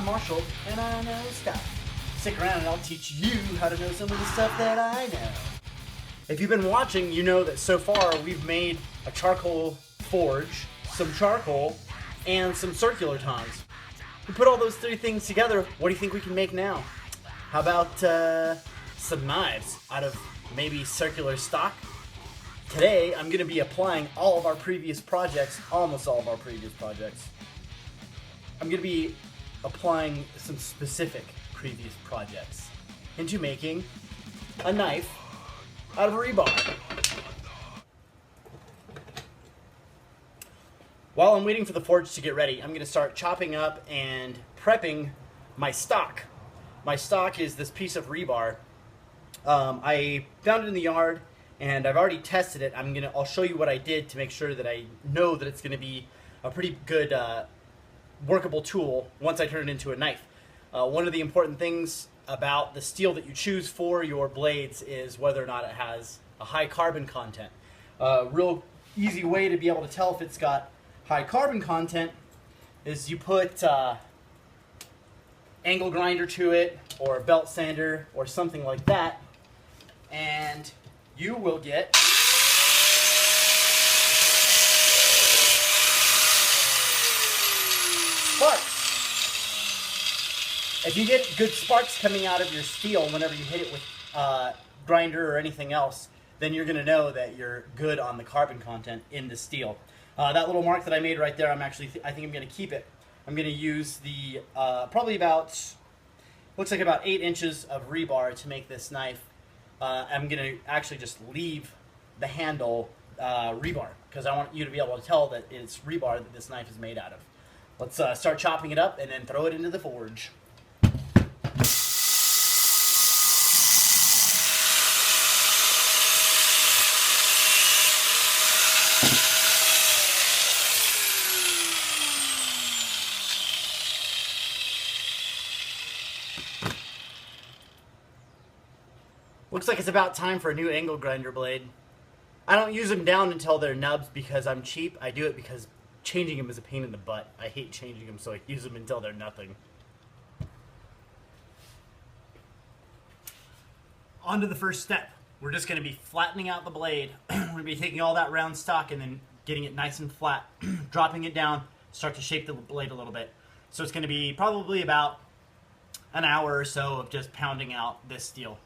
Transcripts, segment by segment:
Marshall, and I know stuff. Stick around and I'll teach you how to know some of the stuff that I know. If you've been watching, you know that so far we've made a charcoal forge, some charcoal, and some circular tongs. We put all those three things together, what do you think we can make now? How about some knives out of maybe circular stock? Today, I'm going to be applying all of our previous projects, almost all of our previous projects. I'm going to be applying some specific previous projects into making a knife out of rebar. While I'm waiting for the forge to get ready, I'm going to start chopping up and prepping my stock. My stock is this piece of rebar. I found it in the yard and I've already tested it. I'll show you what I did to make sure that I know that it's going to be a pretty good workable tool once I turn it into a knife. One of the important things about the steel that you choose for your blades is whether or not it has a high carbon content. Real easy way to be able to tell if it's got high carbon content is you put angle grinder to it or a belt sander or something like that, and you will get sparks. If you get good sparks coming out of your steel whenever you hit it with grinder or anything else, then you're going to know that you're good on the carbon content in the steel. That little mark that I made right there, I think I'm going to keep it. I'm going to use the probably about, looks like about 8 inches of rebar to make this knife. I'm going to actually just leave the handle rebar because I want you to be able to tell that it's rebar that this knife is made out of. Let's start chopping it up and then throw it into the forge. Looks like it's about time for a new angle grinder blade. I don't use them down until they're nubs because I'm cheap. I do it because changing them is a pain in the butt. I hate changing them, so I use them until they're nothing. On to the first step. We're just going to be flattening out the blade. We're going to be taking all that round stock and then getting it nice and flat, dropping it down, start to shape the blade a little bit. So it's going to be probably about an hour or so of just pounding out this steel.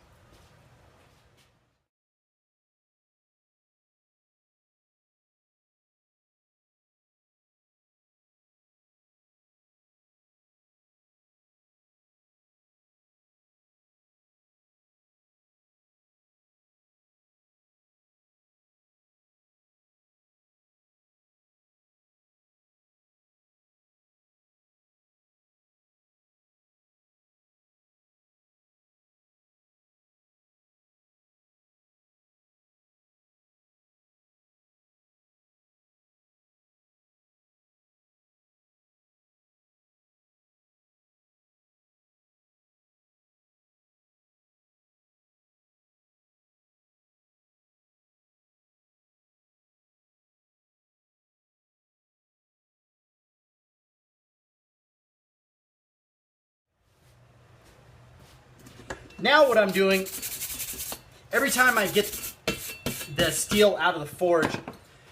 Now what I'm doing, every time I get the steel out of the forge,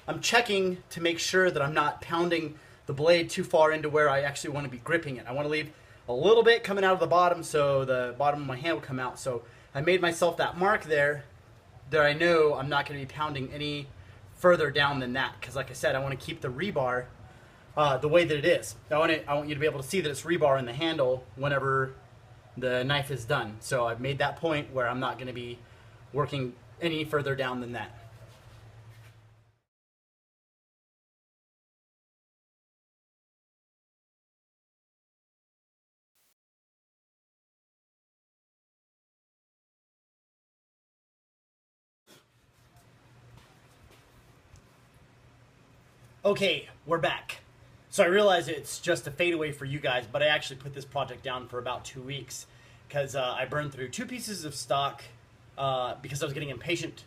I'm checking to make sure that I'm not pounding the blade too far into where I actually want to be gripping it. I want to leave a little bit coming out of the bottom so the bottom of my hand will come out. So I made myself that mark there that I know I'm not going to be pounding any further down than that because, like I said, I want to keep the rebar the way that it is. I want you to be able to see that it's rebar in the handle whenever the knife is done. So I've made that point where I'm not going to be working any further down than that. Okay, we're back. So I realize it's just a fadeaway for you guys, but I actually put this project down for about 2 weeks because I burned through 2 pieces of stock because I was getting impatient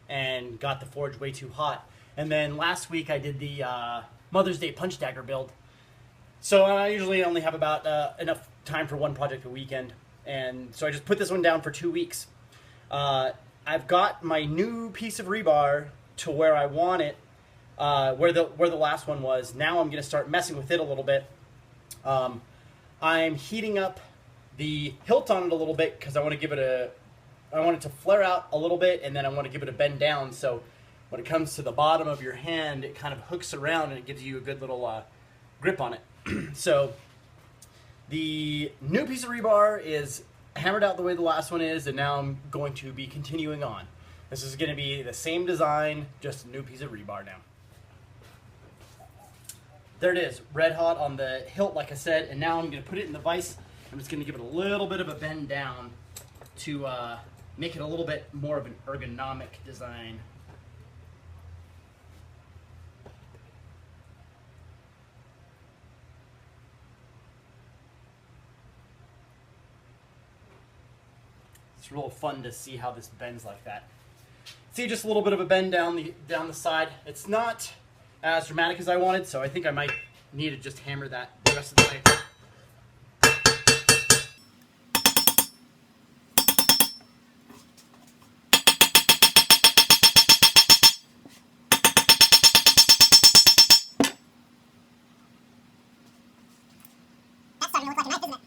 and got the forge way too hot. And then last week I did the Mother's Day punch dagger build. So I usually only have about enough time for one project a weekend, and so I just put this one down for 2 weeks. I've got my new piece of rebar to where I want it, where the last one was. Now I'm going to start messing with it a little bit. I'm heating up the hilt on it a little bit because I want it to flare out a little bit, and then I want to give it a bend down. So when it comes to the bottom of your hand, it kind of hooks around and it gives you a good little grip on it. So the new piece of rebar is hammered out the way the last one is, and now I'm going to be continuing on. This is going to be the same design, just a new piece of rebar now. There it is, red hot on the hilt, like I said, and now I'm going to put it in the vise. I'm just going to give it a little bit of a bend down to make it a little bit more of an ergonomic design. It's real fun to see how this bends like that. See, just a little bit of a bend down the side. It's not as dramatic as I wanted, so I think I might need to just hammer that the rest of the way. That's starting to look like a knife, isn't it?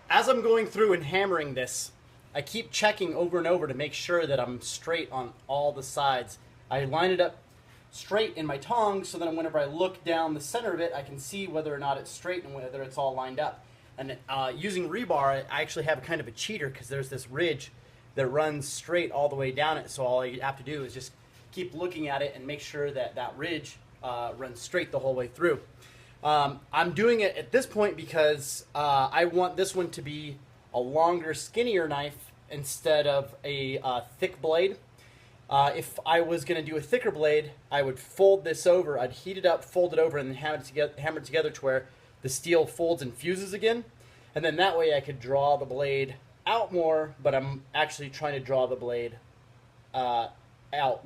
As I'm going through and hammering this, I keep checking over and over to make sure that I'm straight on all the sides. I line it up straight in my tongs so that whenever I look down the center of it, I can see whether or not it's straight and whether it's all lined up. And using rebar, I actually have kind of a cheater because there's this ridge that runs straight all the way down it. So all I have to do is just keep looking at it and make sure that that ridge runs straight the whole way through. I'm doing it at this point because I want this one to be a longer, skinnier knife instead of a thick blade. If I was going to do a thicker blade, I would fold this over, I'd heat it up, fold it over, and then hammer it together to where the steel folds and fuses again. And then that way I could draw the blade out more, but I'm actually trying to draw the blade out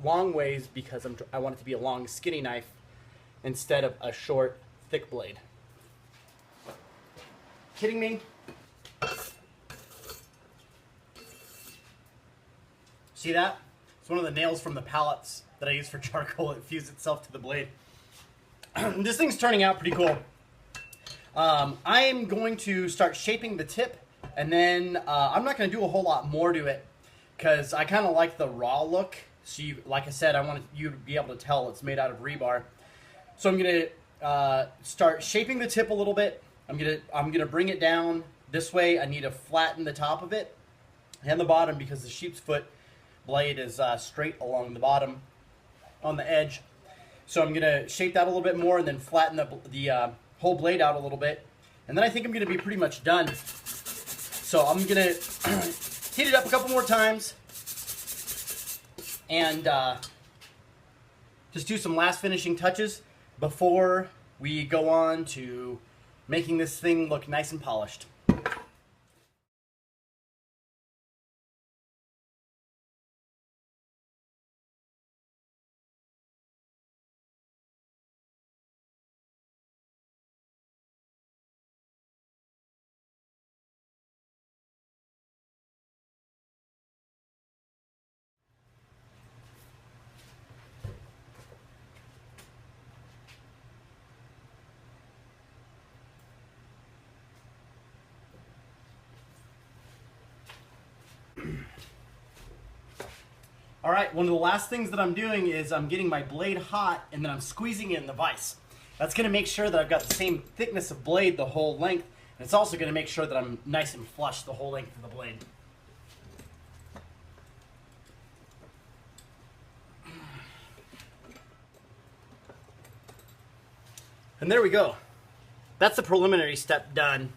long ways because I want it to be a long, skinny knife instead of a short, thick blade. Kidding me? See that? It's one of the nails from the pallets that I use for charcoal. It fused itself to the blade. This thing's turning out pretty cool. I am going to start shaping the tip, and then I'm not going to do a whole lot more to it because I kind of like the raw look. So like I said, I want you to be able to tell it's made out of rebar. So I'm going to start shaping the tip a little bit. I'm gonna bring it down this way. I need to flatten the top of it and the bottom because the sheep's foot blade is straight along the bottom on the edge. So I'm gonna shape that a little bit more and then flatten the whole blade out a little bit. And then I think I'm gonna be pretty much done. So I'm gonna heat it up a couple more times and just do some last finishing touches before we go on to making this thing look nice and polished. All right, one of the last things that I'm doing is I'm getting my blade hot and then I'm squeezing it in the vise. That's gonna make sure that I've got the same thickness of blade the whole length, and it's also gonna make sure that I'm nice and flush the whole length of the blade. And there we go. That's the preliminary step done.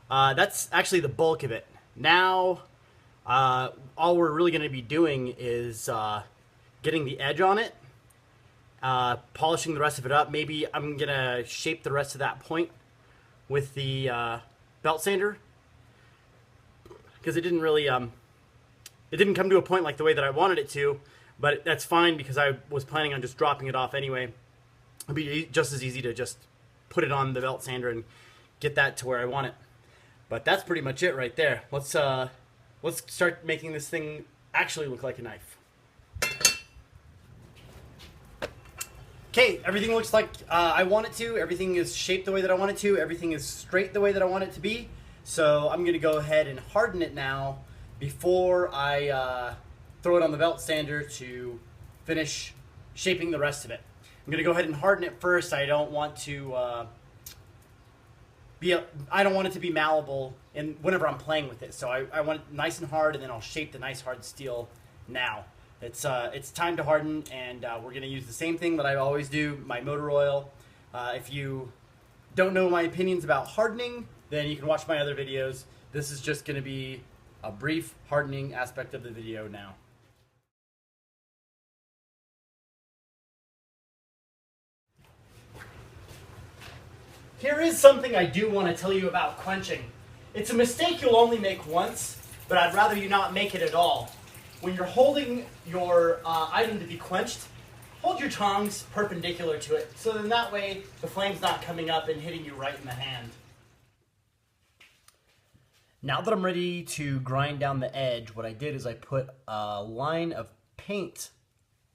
That's actually the bulk of it. Now, all we're really going to be doing is getting the edge on it, polishing the rest of it up. Maybe I'm going to shape the rest of that point with the belt sander because it didn't really It didn't come to a point like the way that I wanted it to, but that's fine because I was planning on just dropping it off anyway. It'd be just as easy to just put it on the belt sander and get that to where I want it. But that's pretty much it right there. Let's start making this thing actually look like a knife. Okay, everything looks like I want it to. Everything is shaped the way that I want it to. Everything is straight the way that I want it to be. So I'm going to go ahead and harden it now before I throw it on the belt sander to finish shaping the rest of it. I'm going to go ahead and harden it first. I don't want to I don't want it to be malleable whenever I'm playing with it. So I want it nice and hard, and then I'll shape the nice hard steel now. It's time to harden, and we're going to use the same thing that I always do, my motor oil. If you don't know my opinions about hardening, then you can watch my other videos. This is just going to be a brief hardening aspect of the video now. Here is something I do want to tell you about quenching. It's a mistake you'll only make once, but I'd rather you not make it at all. When you're holding your item to be quenched, hold your tongs perpendicular to it, so then that way the flame's not coming up and hitting you right in the hand. Now that I'm ready to grind down the edge, what I did is I put a line of paint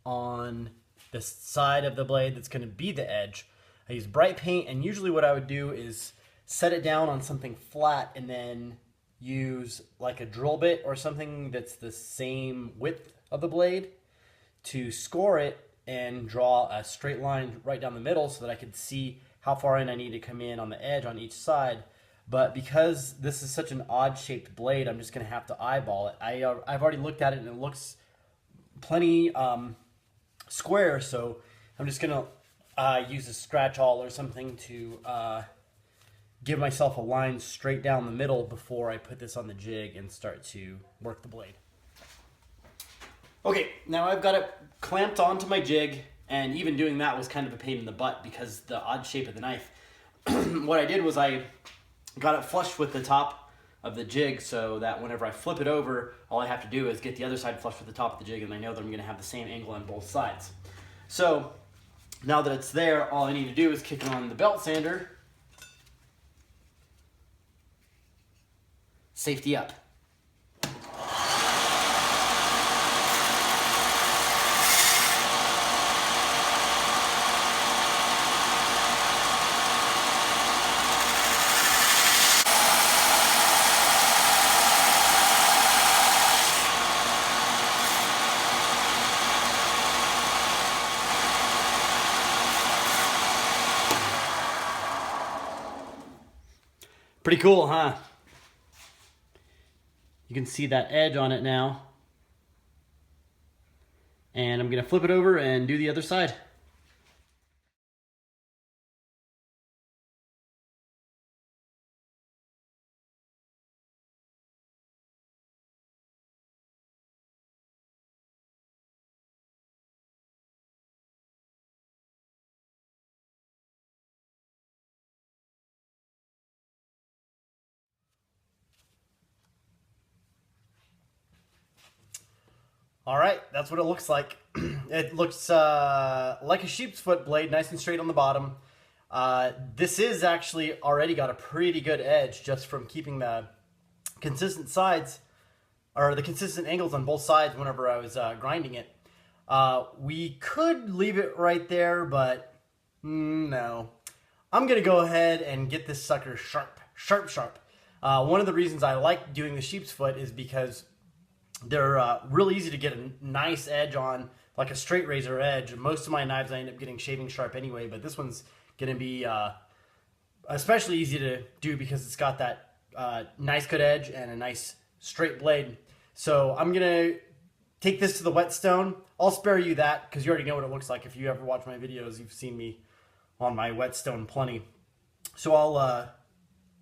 on the side of the blade that's going to be the edge. I use bright paint, and usually what I would do is set it down on something flat and then use like a drill bit or something that's the same width of the blade to score it and draw a straight line right down the middle so that I could see how far in I need to come in on the edge on each side. But because this is such an odd shaped blade, I'm just going to have to eyeball it. I've already looked at it and it looks plenty square, so I'm just going to use a scratch awl or something to give myself a line straight down the middle before I put this on the jig and start to work the blade. Okay, now I've got it clamped onto my jig, and even doing that was kind of a pain in the butt because the odd shape of the knife. What I did was I got it flush with the top of the jig so that whenever I flip it over, all I have to do is get the other side flush with the top of the jig, and I know that I'm going to have the same angle on both sides. So now that it's there, all I need to do is kick on the belt sander. Safety up. Pretty cool, huh? You can see that edge on it now. And I'm going to flip it over and do the other side. All right, that's what it looks like. It looks like a sheep's foot blade, nice and straight on the bottom. This is actually already got a pretty good edge just from keeping the consistent sides, or the consistent angles on both sides whenever I was grinding it. We could leave it right there, but no. I'm gonna go ahead and get this sucker sharp. One of the reasons I like doing the sheep's foot is because they're real easy to get a nice edge on, like a straight razor edge. Most of my knives I end up getting shaving sharp anyway, but this one's going to be especially easy to do because it's got that nice good edge and a nice straight blade. So I'm going to take this to the whetstone. I'll spare you that because you already know what it looks like. If you ever watch my videos, you've seen me on my whetstone plenty. So I'll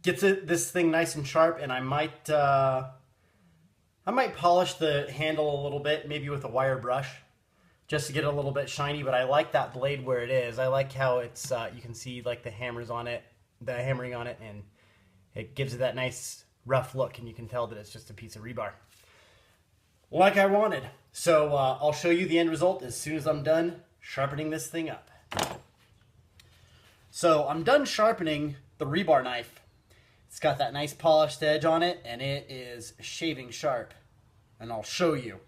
get this thing nice and sharp, and I might polish the handle a little bit, maybe with a wire brush, just to get it a little bit shiny, but I like that blade where it is. I like how it's, you can see like the hammering on it, and it gives it that nice rough look, and you can tell that it's just a piece of rebar. like I wanted. So I'll show you the end result as soon as I'm done sharpening this thing up. So I'm done sharpening the rebar knife. It's got that nice polished edge on it, and it is shaving sharp. And I'll show you.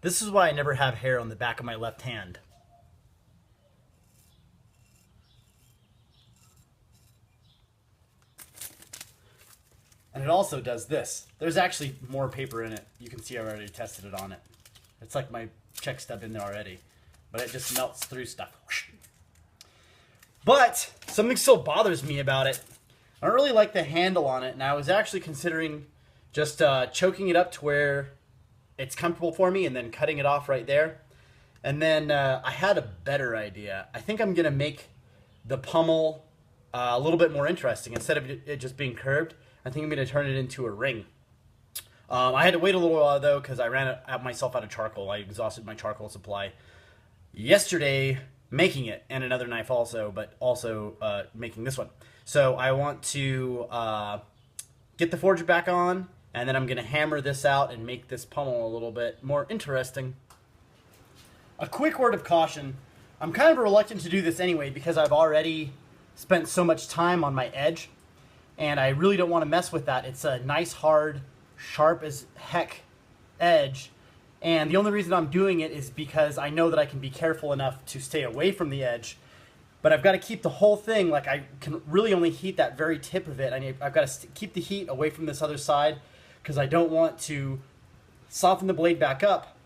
This is why I never have hair on the back of my left hand. And it also does this. There's actually more paper in it. You can see I already tested it on it. It's like my check stub in there already. But it just melts through stuff. But something still bothers me about it. I don't really like the handle on it, and I was actually considering just choking it up to where it's comfortable for me and then cutting it off right there. And then I had a better idea. I think I'm going to make the pommel a little bit more interesting. Instead of it just being curved, I think I'm going to turn it into a ring. I had to wait a little while, though, because I ran myself out of charcoal. I exhausted my charcoal supply yesterday making it, and another knife also, but also making this one. So I want to get the forge back on, and then I'm going to hammer this out and make this pommel a little bit more interesting. A quick word of caution. I'm kind of reluctant to do this anyway because I've already spent so much time on my edge, and I really don't want to mess with that. It's a nice, hard, sharp as heck edge, and the only reason I'm doing it is because I know that I can be careful enough to stay away from the edge, but I've got to keep the whole thing, like I can really only heat that very tip of it. I've got to keep the heat away from this other side because I don't want to soften the blade back up,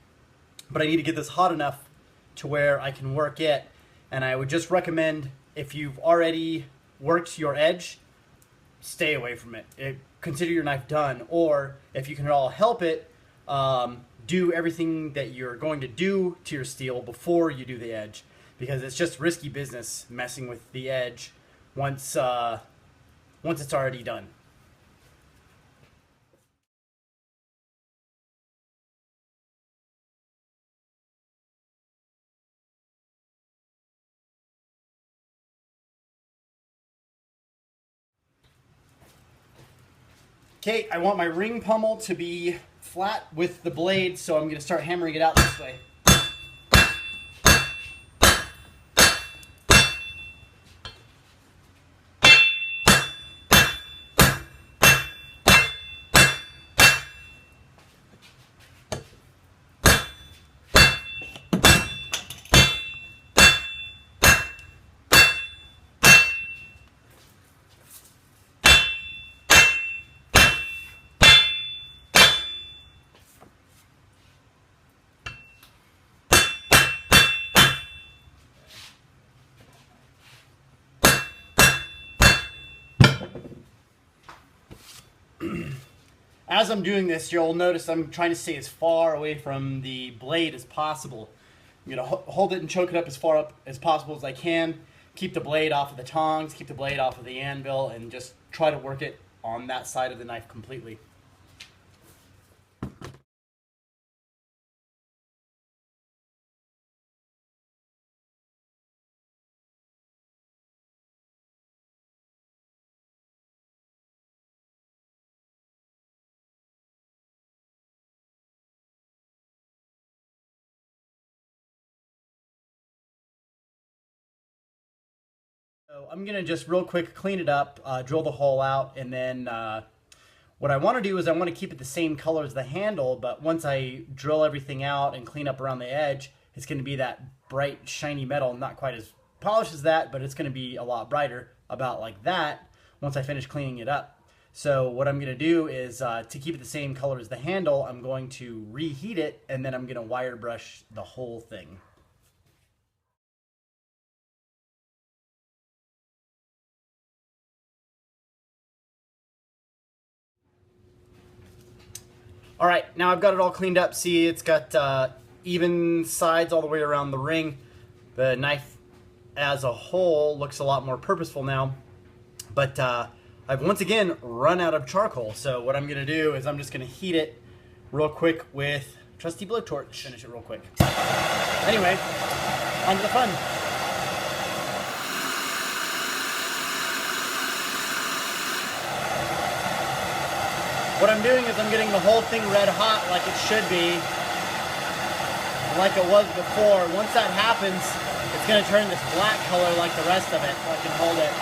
but I need to get this hot enough to where I can work it. And I would just recommend, if you've already worked your edge, stay away from it. Consider your knife done, or if you can at all help it, do everything that you're going to do to your steel before you do the edge, because it's just risky business messing with the edge once it's already done. Okay, I want my ring pommel to be flat with the blade, so I'm going to start hammering it out this way. As I'm doing this, you'll notice I'm trying to stay as far away from the blade as possible. I'm going to hold it and choke it up as far up as possible as I can. Keep the blade off of the tongs, keep the blade off of the anvil, and just try to work it on that side of the knife completely. So I'm going to just real quick clean it up, drill the hole out, and then what I want to do is I want to keep it the same color as the handle, but once I drill everything out and clean up around the edge, it's going to be that bright, shiny metal, not quite as polished as that, but it's going to be a lot brighter, about like that, once I finish cleaning it up. So what I'm going to do is, to keep it the same color as the handle, I'm going to reheat it, and then I'm going to wire brush the whole thing. All right, now I've got it all cleaned up. See, it's got even sides all the way around the ring. The knife as a whole looks a lot more purposeful now. But I've once again run out of charcoal. So what I'm gonna do is I'm just gonna heat it real quick with trusty blowtorch. Finish it real quick. Anyway, on to the fun. What I'm doing is I'm getting the whole thing red hot like it should be, like it was before. Once that happens, it's going to turn this black color like the rest of it, so I can hold it.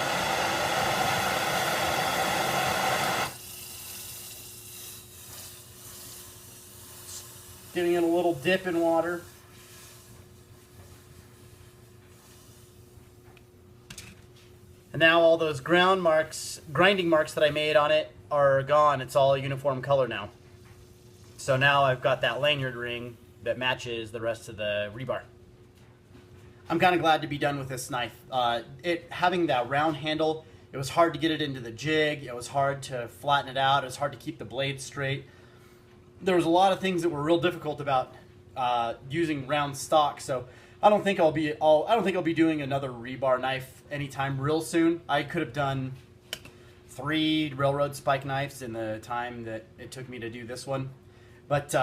Giving it a little dip in water. And now all those grinding marks that I made on it are gone. It's all a uniform color now. So now I've got that lanyard ring that matches the rest of the rebar. I'm kind of glad to be done with this knife. Having that round handle, it was hard to get it into the jig. It was hard to flatten it out. It was hard to keep the blade straight. There was a lot of things that were real difficult about using round stock. So I don't think I'll be doing another rebar knife anytime real soon. I could have done 3 railroad spike knives in the time that it took me to do this one. But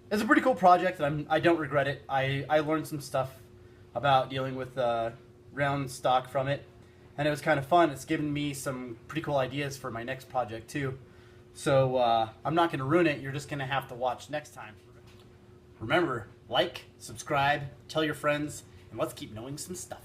it's a pretty cool project, and I don't regret it. I learned some stuff about dealing with round stock from it, and it was kind of fun. It's given me some pretty cool ideas for my next project too. So I'm not going to ruin it. You're just going to have to watch next time. Remember, like, subscribe, tell your friends, and let's keep knowing some stuff.